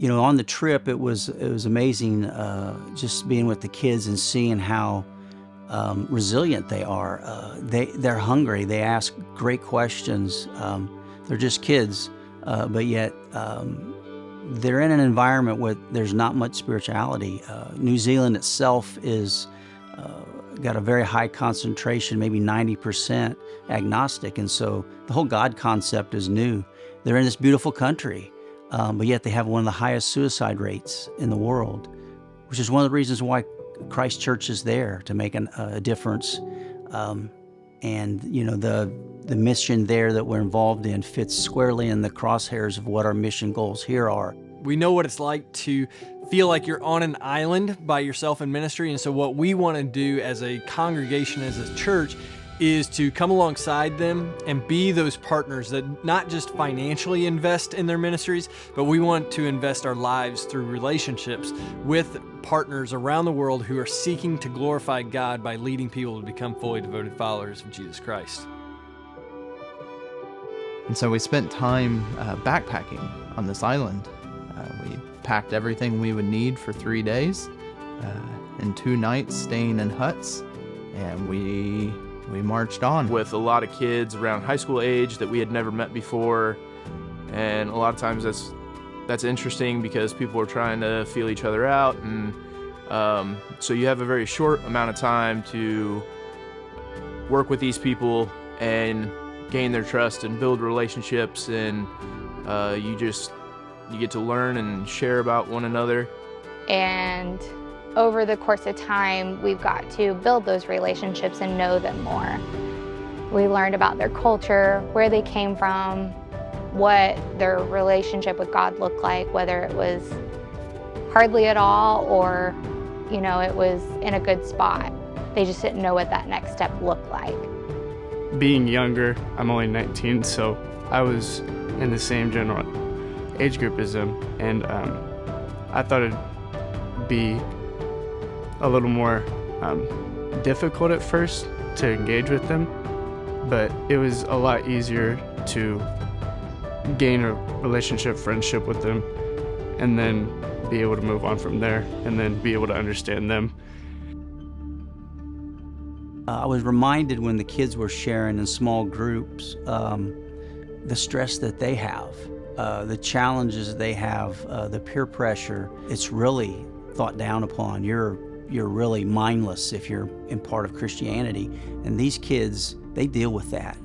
On the trip, it was amazing, just being with the kids and seeing how resilient they are. They're hungry. They ask great questions. They're just kids, but yet they're in an environment where there's not much spirituality. New Zealand itself is got a very high concentration, maybe 90% agnostic, and so the whole God concept is new. They're in this beautiful country, but yet they have one of the highest suicide rates in the world, which is one of the reasons why Christ Church is there, to make a difference. And the mission there that we're involved in fits squarely in the crosshairs of what our mission goals here are. We know what it's like to feel like you're on an island by yourself in ministry. And so what we want to do as a congregation, as a church, is to come alongside them and be those partners that not just financially invest in their ministries, but we want to invest our lives through relationships with partners around the world who are seeking to glorify God by leading people to become fully devoted followers of Jesus Christ. And so we spent time backpacking on this island. We packed everything we would need for 3 days and 2 nights staying in huts, and we marched on. With a lot of kids around high school age that we had never met before, and a lot of times that's interesting because people are trying to feel each other out, and so you have a very short amount of time to work with these people and gain their trust and build relationships, and you get to learn and share about one another. And over the course of time, we've got to build those relationships and know them more. We learned about their culture, where they came from, what their relationship with God looked like, whether it was hardly at all or, it was in a good spot. They just didn't know what that next step looked like. Being younger, I'm only 19, so I was in the same general age group as them, and I thought it'd be a little more difficult at first to engage with them, but it was a lot easier to gain a relationship, friendship with them, and then be able to move on from there, and then be able to understand them. I was reminded when the kids were sharing in small groups, the stress that they have, the challenges they have, the peer pressure. It's really thought down upon. You're really mindless if you're in part of Christianity. And these kids, they deal with that.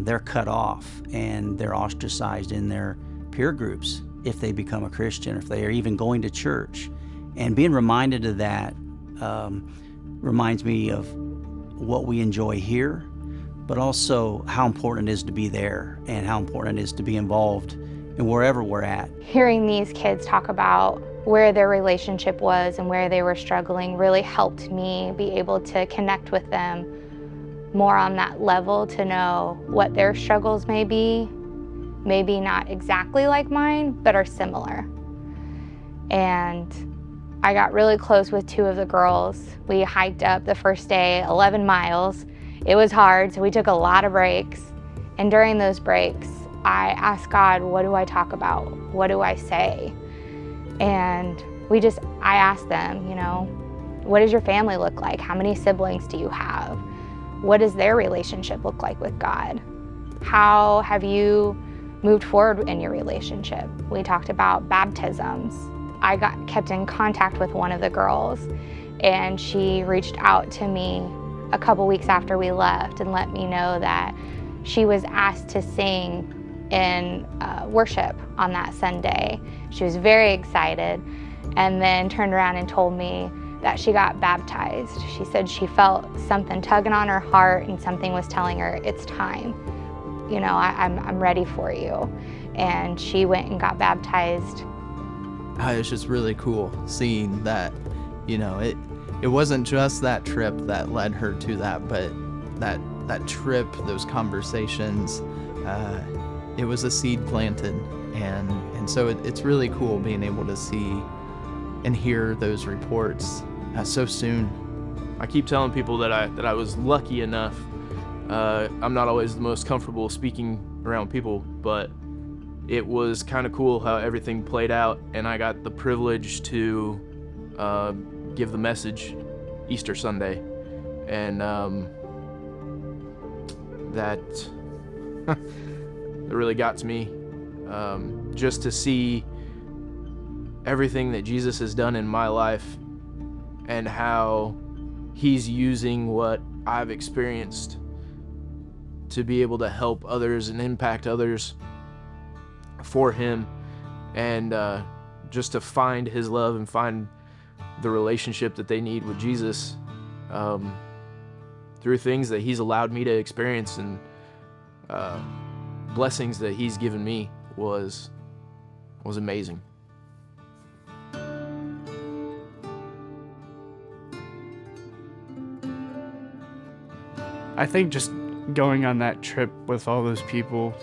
They're cut off and they're ostracized in their peer groups if they become a Christian, or if they are even going to church. And being reminded of that reminds me of what we enjoy here, but also how important it is to be there and how important it is to be involved in wherever we're at. Hearing these kids talk about where their relationship was and where they were struggling really helped me be able to connect with them more on that level, to know what their struggles may be, maybe not exactly like mine, but are similar. And I got really close with 2 of the girls. We hiked up the first day 11 miles. It was hard, so we took a lot of breaks. And during those breaks, I asked God, what do I talk about? What do I say? And I asked them, what does your family look like? How many siblings do you have? What does their relationship look like with God? How have you moved forward in your relationship? We talked about baptisms. I kept in contact with one of the girls, and she reached out to me a couple weeks after we left and let me know that she was asked to sing in worship on that Sunday. She was very excited, and then turned around and told me that she got baptized. She said she felt something tugging on her heart and something was telling her, it's time. I'm ready for you. And she went and got baptized. It's just really cool seeing that, it wasn't just that trip that led her to that, but that trip, those conversations, it was a seed planted. And so it's really cool being able to see and hear those reports so soon. I keep telling people that I was lucky enough. I'm not always the most comfortable speaking around people, but it was kind of cool how everything played out, and I got the privilege to give the message Easter Sunday, and that really got to me, just to see everything that Jesus has done in my life and how he's using what I've experienced to be able to help others and impact others for him, and just to find his love and find the relationship that they need with Jesus through things that he's allowed me to experience, and blessings that he's given me was amazing. I think just going on that trip with all those people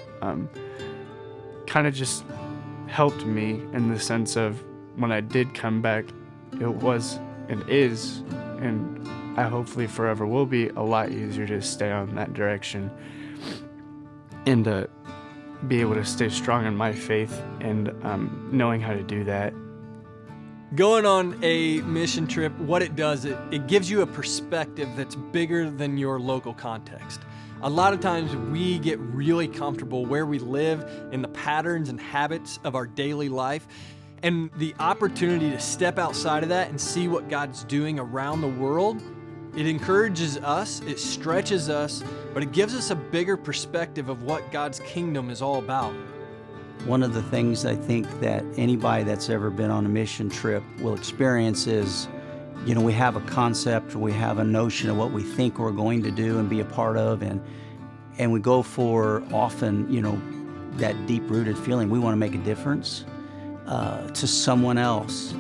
kind of just helped me in the sense of when I did come back, it was and is, and I hopefully forever will be, a lot easier to stay on that direction and to be able to stay strong in my faith and knowing how to do that. Going on a mission trip, what it does, it gives you a perspective that's bigger than your local context. A lot of times we get really comfortable where we live in the patterns and habits of our daily life, and the opportunity to step outside of that and see what God's doing around the world, it encourages us, it stretches us, but it gives us a bigger perspective of what God's kingdom is all about. One of the things I think that anybody that's ever been on a mission trip will experience is, we have a concept, we have a notion of what we think we're going to do and be a part of, and we go for often, that deep-rooted feeling. We want to make a difference to someone else.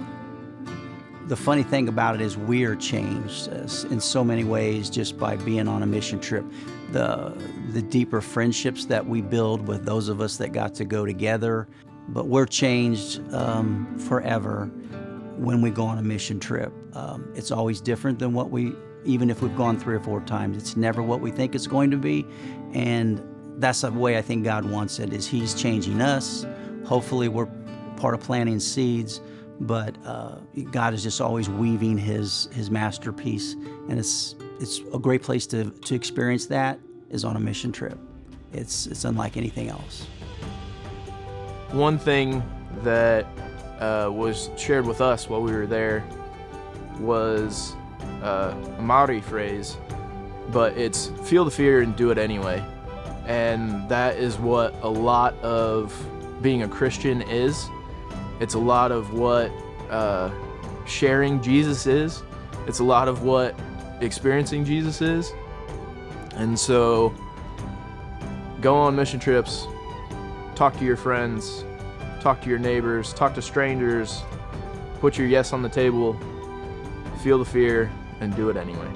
The funny thing about it is we are changed in so many ways just by being on a mission trip. The deeper friendships that we build with those of us that got to go together, but we're changed forever when we go on a mission trip. It's always different than even if we've gone 3 or 4 times, it's never what we think it's going to be. And that's the way I think God wants it, is he's changing us. Hopefully we're part of planting seeds, but God is just always weaving his masterpiece. And it's a great place to experience that is on a mission trip. It's unlike anything else. One thing that was shared with us while we were there was a Maori phrase, but it's feel the fear and do it anyway. And that is what a lot of being a Christian is. It's a lot of what sharing Jesus is. It's a lot of what experiencing Jesus is. And so go on mission trips, talk to your friends, talk to your neighbors, talk to strangers, put your yes on the table, feel the fear, and do it anyway.